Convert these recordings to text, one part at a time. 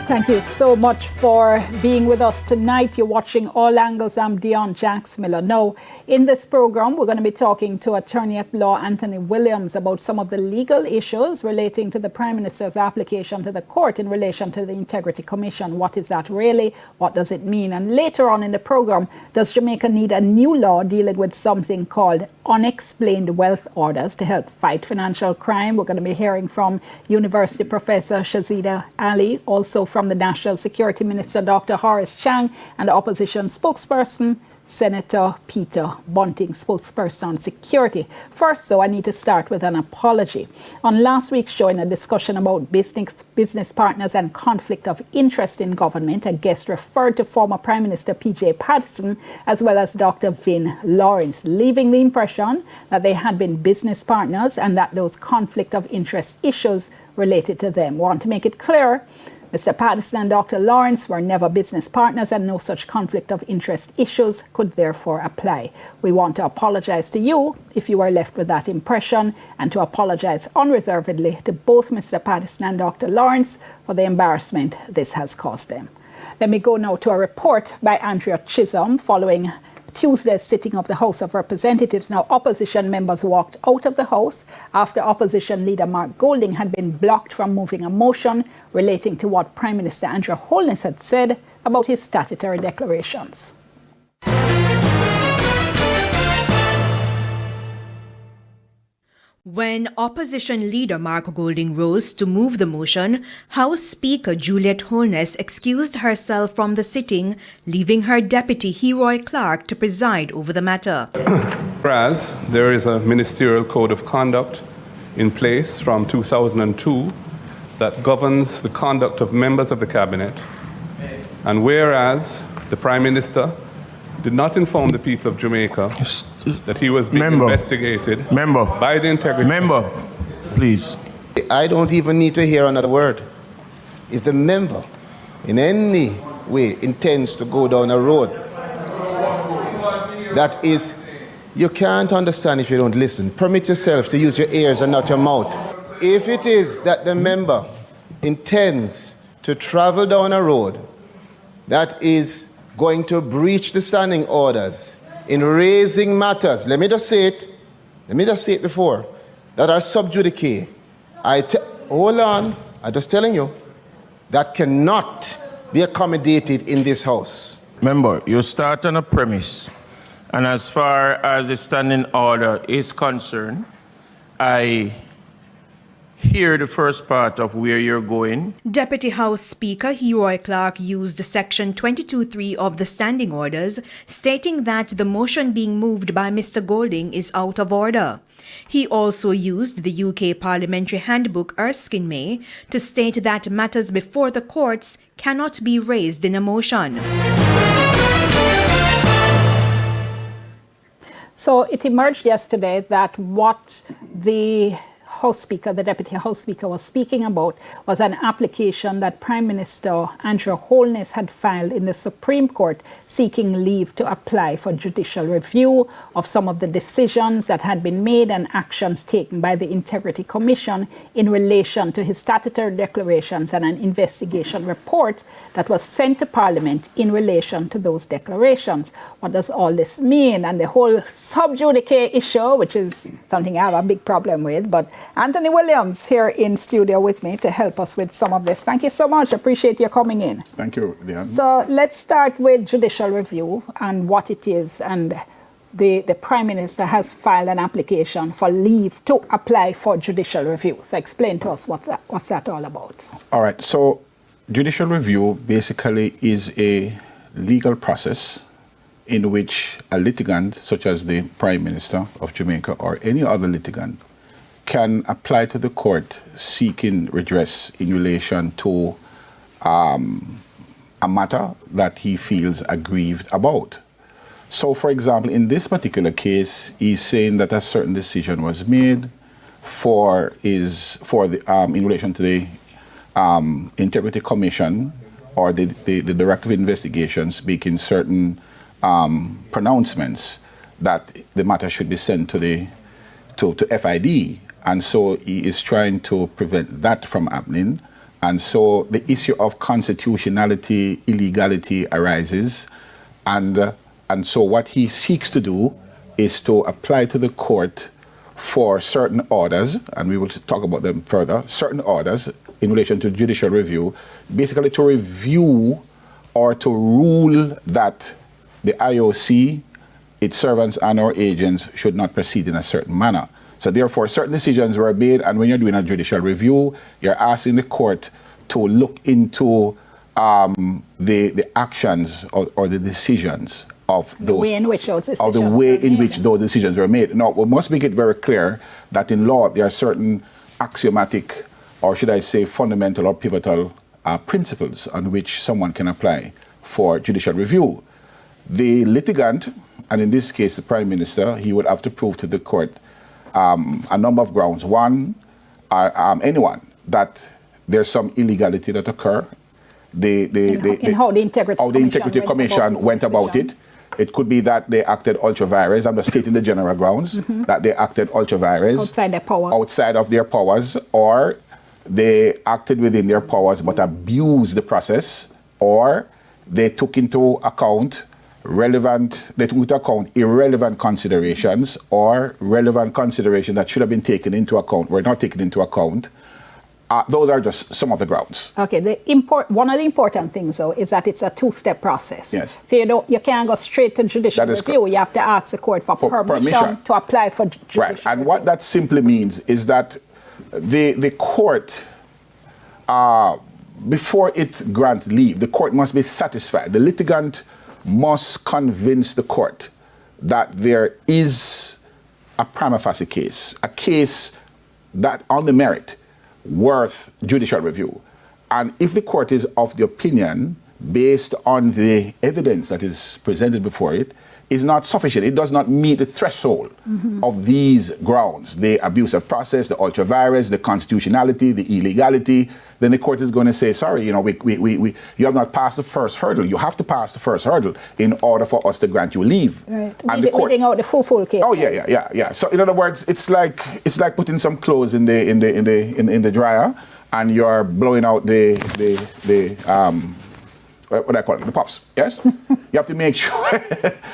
Thank you so much for being with us tonight. You're watching All Angles. I'm Dion Jax Miller. Now, in this program, we're going to be talking to Attorney at Law Anthony Williams about some of the legal issues relating to the Prime Minister's application to the court in relation to the Integrity Commission. What is that really? What does it mean? And later on in the program, does Jamaica need a new law dealing with something called unexplained wealth orders to help fight financial crime? We're going to be hearing from University Professor Shazida Ali, also from the National Security Minister, Dr. Horace Chang, and the opposition spokesperson, Senator Peter Bunting, spokesperson on security. First, though, I need to start with an apology. On last week's show, in a discussion about business partners and conflict of interest in government, a guest referred to former Prime Minister P.J. Patterson as well as Dr. Vin Lawrence, leaving the impression that they had been business partners and that those conflict of interest issues related to them. Want to make it clear, Mr. Patterson and Dr. Lawrence were never business partners and no such conflict of interest issues could therefore apply. We want to apologize to you if you were left with that impression and to apologize unreservedly to both Mr. Patterson and Dr. Lawrence for the embarrassment this has caused them. Let me go now to a report by Andrea Chisholm following Tuesday's sitting of the House of Representatives. Now, opposition members walked out of the House after opposition leader Mark Golding had been blocked from moving a motion relating to what Prime Minister Andrew Holness had said about his statutory declarations. When opposition leader Mark Golding rose to move the motion, House Speaker Juliet Holness excused herself from the sitting, leaving her deputy Heroy Clark to preside over the matter. Whereas there is a ministerial code of conduct in place from 2002 that governs the conduct of members of the cabinet, and whereas the Prime Minister did not inform the people of Jamaica that he was being investigated by the Integrity. Member, please. I don't even need to hear another word. If the member in any way intends to go down a road that is, you can't understand if you don't listen. Permit yourself to use your ears and not your mouth. If it is that the member intends to travel down a road that is going to breach the standing orders in raising matters, let me just say it before, that are sub judice. Hold on, I'm just telling you, that cannot be accommodated in this House. Member, you start on a premise, and as far as the standing order is concerned, I hear the first part of where you're going. Deputy House Speaker Heroy Clark used Section 22(3) of the Standing Orders, stating that the motion being moved by Mr. Golding is out of order. He also used the UK Parliamentary Handbook Erskine May to state that matters before the courts cannot be raised in a motion. So it emerged yesterday that what the House Speaker, the Deputy House Speaker, was speaking about was an application that Prime Minister Andrew Holness had filed in the Supreme Court seeking leave to apply for judicial review of some of the decisions that had been made and actions taken by the Integrity Commission in relation to his statutory declarations and an investigation report that was sent to Parliament in relation to those declarations. What does all this mean? And the whole sub judice issue, which is something I have a big problem with, but Anthony Williams here in studio with me to help us with some of this. Thank you so much. Appreciate your coming in. Thank you, Leon. So let's start with judicial review and what it is. And the Prime Minister has filed an application for leave to apply for judicial review. So explain to us what's that all about. All right. So judicial review basically is a legal process in which a litigant, such as the Prime Minister of Jamaica or any other litigant, can apply to the court seeking redress in relation to a matter that he feels aggrieved about. So, for example, in this particular case, he's saying that a certain decision was made in relation to the Integrity Commission or the Director of Investigations making certain pronouncements that the matter should be sent to FID. And so he is trying to prevent that from happening And so the issue of constitutionality, illegality arises. And so what he seeks to do is to apply to the court for certain orders, and we will talk about them further, certain orders in relation to judicial review, basically to review or to rule that the IOC, its servants and or agents should not proceed in a certain manner. So therefore, certain decisions were made, and when you're doing a judicial review, you're asking the court to look into the actions or the decisions of those, the way in which those decisions of the way in made. which those decisions were made. Now, we must make it very clear that in law there are certain axiomatic, or should I say fundamental or pivotal principles on which someone can apply for judicial review. The litigant, and in this case the Prime Minister, he would have to prove to the court a number of grounds. One, anyone, that there's some illegality that occur. How the Integrity Commission went about it. It could be that they acted ultra vires. I'm just stating the general grounds, that they acted ultra vires. Outside their powers. Outside of their powers, or they acted within their powers but abused the process, or they took into account irrelevant considerations, or relevant considerations that should have been taken into account were not taken into account. Those are just some of the grounds. Okay, one of the important things, though, is that it's a two-step process. Yes. So you can't go straight to judicial review. You have to ask the court for permission to apply for judicial Right, and review. what that simply means is that the court, before it grants leave, the court must be satisfied. The litigant must convince the court that there is a prima facie case, a case that on the merit worth judicial review. And if the court is of the opinion, based on the evidence that is presented before it, is not sufficient, it does not meet the threshold of these grounds, the abuse of process, the ultra vires, the constitutionality, the illegality, then the court is going to say, sorry, you have not passed the first hurdle. You have to pass the first hurdle in order for us to grant you leave. Right. And the court, reading out the full case. Oh yeah. So in other words, it's like putting some clothes in the dryer, and you're blowing out the what do I call it? The puffs. Yes. You have to make sure.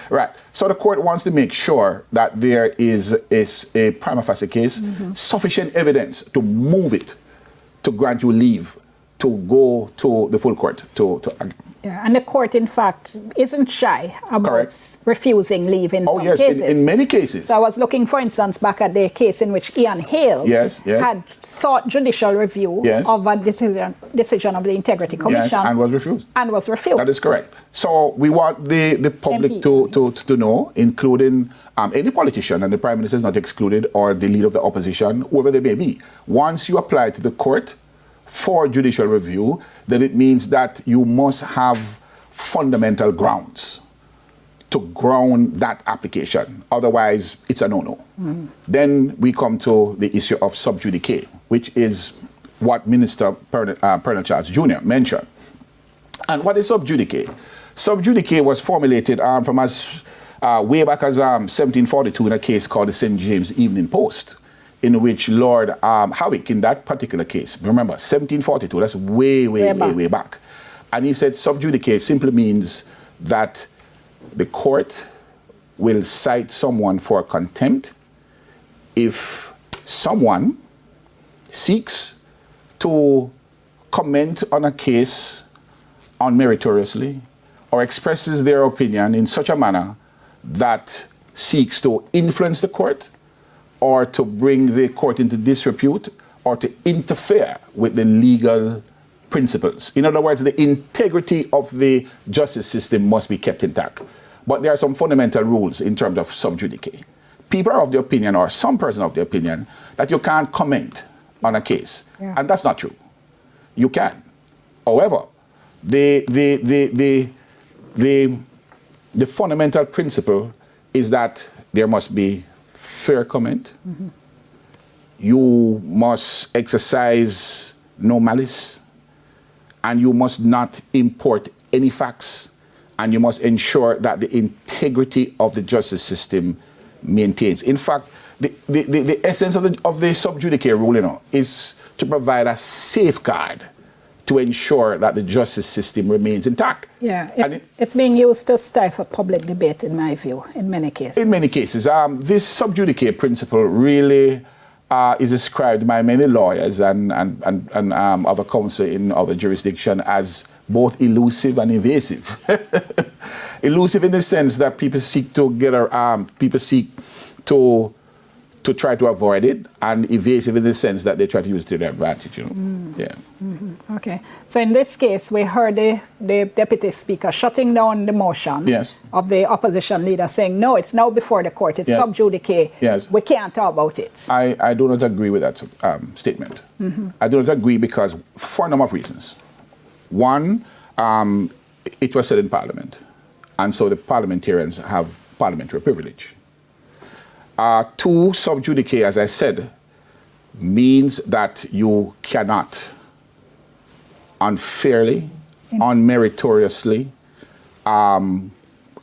Right. So the court wants to make sure that there is a prima facie case, sufficient evidence to move it, to grant you leave, to go to the full court to argue. Yeah, and the court, in fact, isn't shy about refusing leave in some cases. In many cases. So I was looking, for instance, back at the case in which Ian Hales had sought judicial review of a decision of the Integrity Commission. Yes, and was refused. That is correct. So we want the public to know, including any politician, and the Prime Minister is not excluded, or the leader of the opposition, whoever they may be. Once you apply to the court for judicial review, then it means that you must have fundamental grounds to ground that application. Otherwise, it's a no-no. Then we come to the issue of sub judice, which is what Minister Pernell Charles Jr. mentioned. And what is sub judice? Sub judice was formulated from as way back as 1742 in a case called the St. James Evening Post, in which Lord Howick, in that particular case, remember, 1742, that's way back. And he said sub judice simply means that the court will cite someone for contempt if someone seeks to comment on a case unmeritoriously or expresses their opinion in such a manner that seeks to influence the court, or to bring the court into disrepute, or to interfere with the legal principles. In other words, the integrity of the justice system must be kept intact. But there are some fundamental rules in terms of sub judice. People are of the opinion, or some person of the opinion, that you can't comment on a case. And that's not true. You can. However, the fundamental principle is that there must be fair comment. You must exercise no malice, and you must not import any facts, and you must ensure that the integrity of the justice system maintains. In fact, the essence of the sub judice rule, is to provide a safeguard to ensure that the justice system remains intact. Yeah, And it's being used to stifle public debate, in my view, in many cases. in many cases, this sub judice principle really is described by many lawyers and other counsel in other jurisdictions as both elusive and evasive. Elusive in the sense that people seek to try to avoid it, and evasive in the sense that they try to use it to their advantage. Yeah. Okay. So in this case, we heard the deputy speaker shutting down the motion Yes. of the opposition leader, saying, no, it's now before the court, it's Yes. sub judice. Yes. We can't talk about it. I do not agree with that statement. I do not agree because for a number of reasons. One, it was said in Parliament, and so the parliamentarians have parliamentary privilege. Two, sub judice, as I said, means that you cannot unfairly, unmeritoriously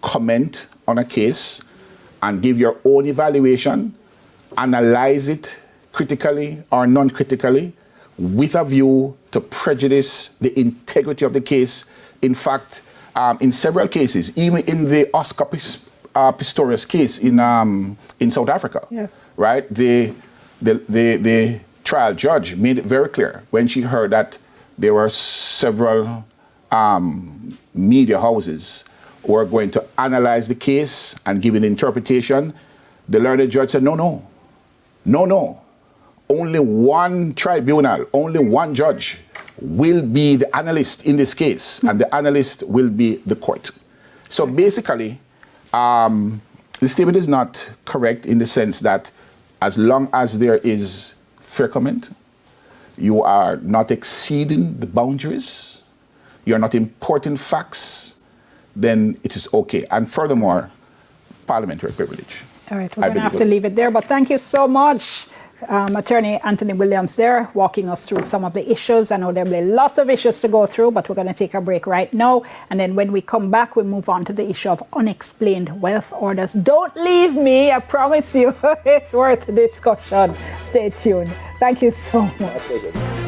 comment on a case and give your own evaluation, analyze it critically or non-critically with a view to prejudice the integrity of the case. In fact, in several cases, even in the Oscar Pistorius case in South Africa, Yes. right? The trial judge made it very clear when she heard that there were several media houses who were going to analyze the case and give an interpretation. The learned judge said, no. Only one tribunal, only one judge will be the analyst in this case, and the analyst will be the court. So basically, the statement is not correct in the sense that as long as there is fair comment, you are not exceeding the boundaries, you're not importing facts, then it is okay. And furthermore, parliamentary privilege. All right, we're going to have to leave it there, but thank you so much. Attorney Anthony Williams there, walking us through some of the issues. I know there will be lots of issues to go through, but we're going to take a break right now. And then when we come back, we move on to the issue of unexplained wealth orders. Don't leave me, I promise you. It's worth the discussion. Stay tuned. Thank you so much.